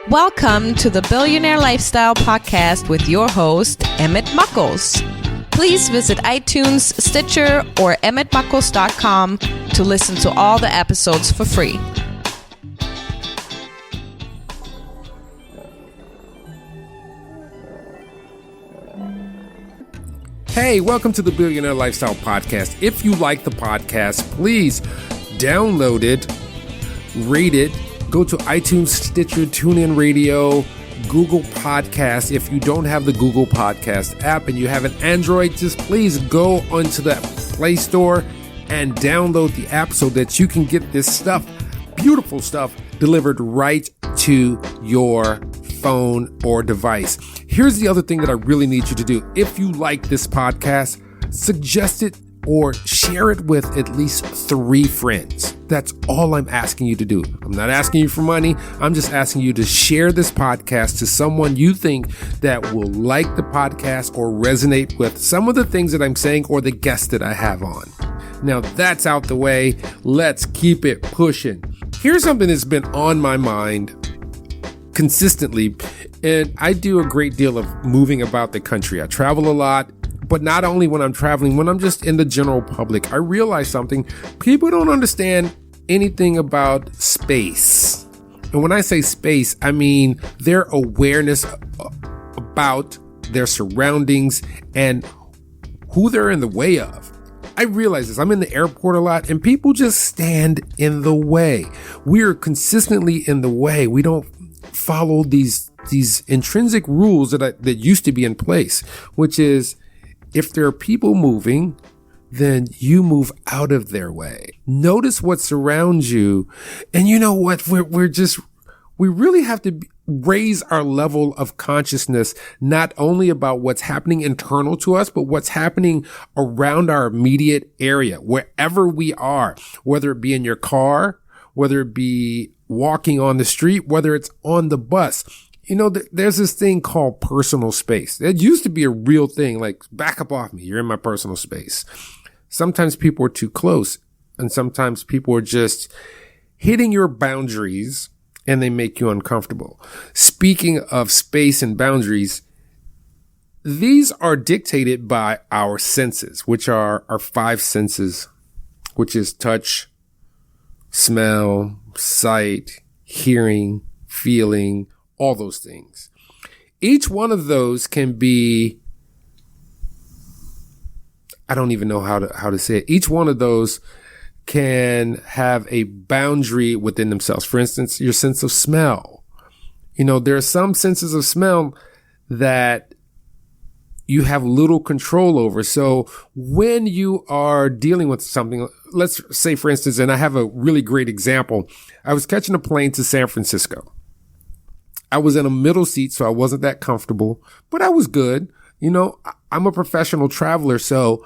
Welcome to the Billionaire Lifestyle Podcast with your host, Emmitt Muckles. Please visit iTunes, Stitcher, or emmittmuckles.com to listen to all the episodes for free. Hey, welcome to the Billionaire Lifestyle Podcast. If you like the podcast, please download it, rate it, go to iTunes, Stitcher, TuneIn Radio, Google Podcasts. If you don't have the Google Podcast app and you have an Android, just please go onto the Play Store and download the app so that you can get this stuff, beautiful stuff, delivered right to your phone or device. Here's the other thing that I really need you to do. If you like this podcast, suggest it or share it with at least 3 friends. That's all I'm asking you to do. I'm not asking you for money. I'm just asking you to share this podcast to someone you think that will like the podcast or resonate with some of the things that I'm saying or the guests that I have on. Now that's out the way. Let's keep it pushing. Here's something that's been on my mind consistently, and I do a great deal of moving about the country. I travel a lot, but not only when I'm traveling, when I'm just in the general public, I realize something. People don't understand anything about space. And when I say space, I mean their awareness about their surroundings and who they're in the way of. I realize this. I'm in the airport a lot and people just stand in the way. We're consistently in the way. We don't follow these intrinsic rules that used to be in place, which is if there are people moving, then you move out of their way. Notice what surrounds you. And you know what? We really have to raise our level of consciousness, not only about what's happening internal to us, but what's happening around our immediate area, wherever we are, whether it be in your car, whether it be walking on the street, whether it's on the bus. You know, there's this thing called personal space. It used to be a real thing, like back up off me. You're in my personal space. Sometimes people are too close and sometimes people are just hitting your boundaries and they make you uncomfortable. Speaking of space and boundaries, these are dictated by our senses, which are our 5 senses, which is touch, smell, sight, hearing, feeling, all those things. Each one of those can be, I don't even know how to say it. Each one of those can have a boundary within themselves. For instance, your sense of smell. You know, there are some senses of smell that you have little control over. So when you are dealing with something, let's say, for instance, and I have a really great example. I was catching a plane to San Francisco. I was in a middle seat, so I wasn't that comfortable, but I was good. You know, I'm a professional traveler, so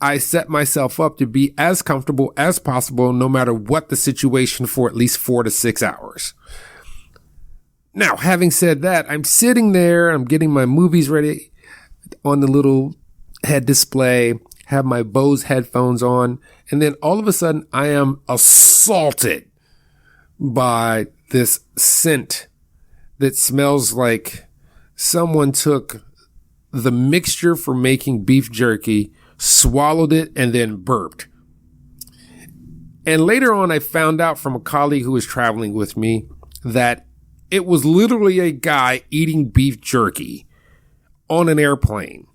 I set myself up to be as comfortable as possible, no matter what the situation, for at least 4 to 6 hours. Now, having said that, I'm sitting there, I'm getting my movies ready on the little head display, have my Bose headphones on, and then all of a sudden I am assaulted by this scent that smells like someone took the mixture for making beef jerky, swallowed it, and then burped. And later on, I found out from a colleague who was traveling with me that it was literally a guy eating beef jerky on an airplane.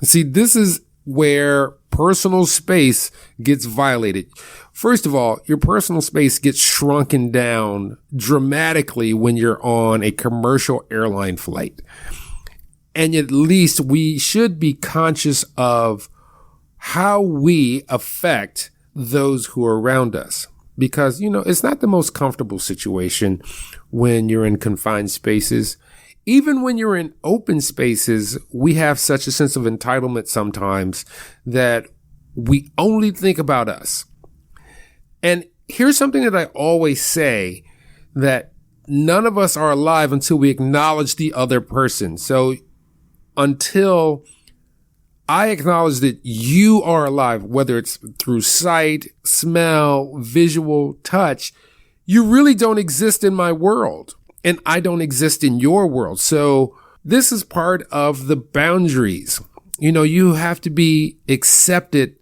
See, this is where personal space gets violated. First of all, your personal space gets shrunken down dramatically when you're on a commercial airline flight. And at least we should be conscious of how we affect those who are around us. Because, you know, it's not the most comfortable situation when you're in confined spaces. Even when you're in open spaces, we have such a sense of entitlement sometimes that we only think about us. And here's something that I always say, that none of us are alive until we acknowledge the other person. So until I acknowledge that you are alive, whether it's through sight, smell, visual, touch, you really don't exist in my world. and I don't exist in your world. So this is part of the boundaries. You have to be accepted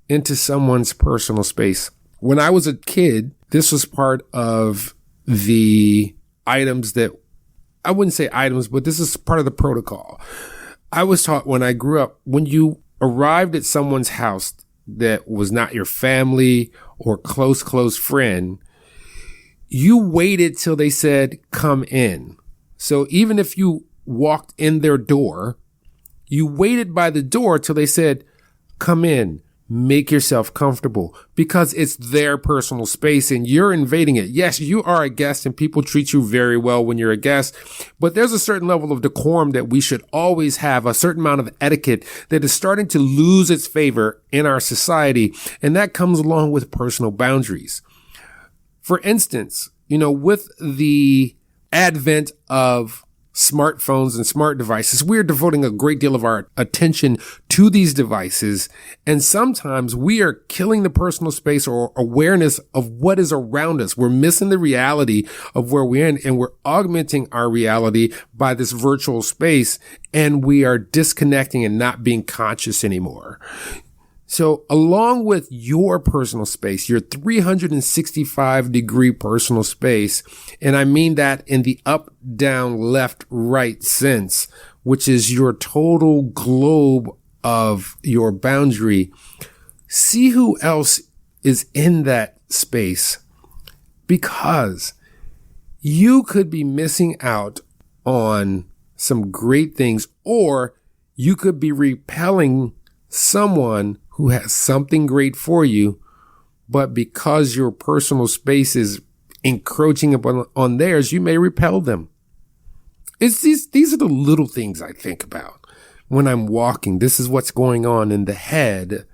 into someone's personal space. When I was a kid, this was part of the items that, I wouldn't say items, but this is part of the protocol. I was taught when I grew up, when you arrived at someone's house that was not your family or close friend, you waited till they said, come in. So even if you walked in their door, you waited by the door till they said, come in, make yourself comfortable, because it's their personal space and you're invading it. Yes, you are a guest and people treat you very well when you're a guest, but there's a certain level of decorum that we should always have, a certain amount of etiquette that is starting to lose its favor in our society. And that comes along with personal boundaries. For instance, with the advent of smartphones and smart devices, we're devoting a great deal of our attention to these devices. And sometimes we are killing the personal space or awareness of what is around us. We're missing the reality of where we're in, and we're augmenting our reality by this virtual space. And we are disconnecting and not being conscious anymore. So along with your personal space, your 365-degree personal space, and I mean that in the up, down, left, right sense, which is your total globe of your boundary, see who else is in that space, because you could be missing out on some great things, or you could be repelling someone who has something great for you, but because your personal space is encroaching upon theirs, you may repel them. These are the little things I think about when I'm walking. This is what's going on in the head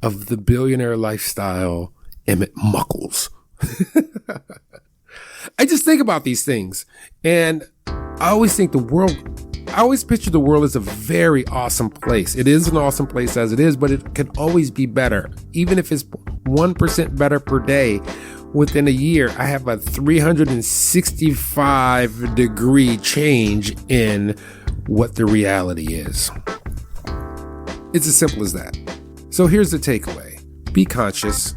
of the billionaire lifestyle, Emmitt Muckles. I just think about these things, and I always picture the world as a very awesome place. It is an awesome place as it is, but it can always be better. Even if it's 1% better per day, within a year, I have a 365-degree change in what the reality is. It's as simple as that. So here's the takeaway. Be conscious,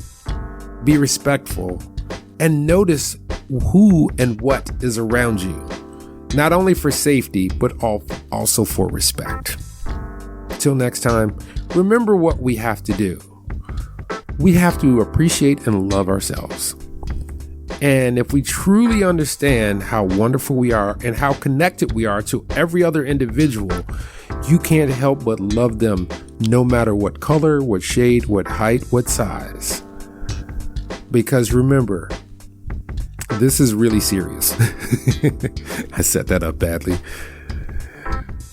be respectful, and notice who and what is around you. Not only for safety, but also for respect. Till next time, remember what we have to do. We have to appreciate and love ourselves. And if we truly understand how wonderful we are and how connected we are to every other individual, you can't help but love them no matter what color, what shade, what height, what size. Because remember, this is really serious. I set that up badly.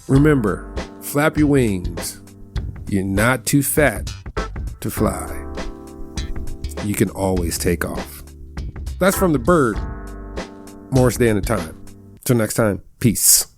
Remember, flap your wings. You're not too fat to fly. You can always take off. That's from the bird. Morris Day at a time. Till next time, peace.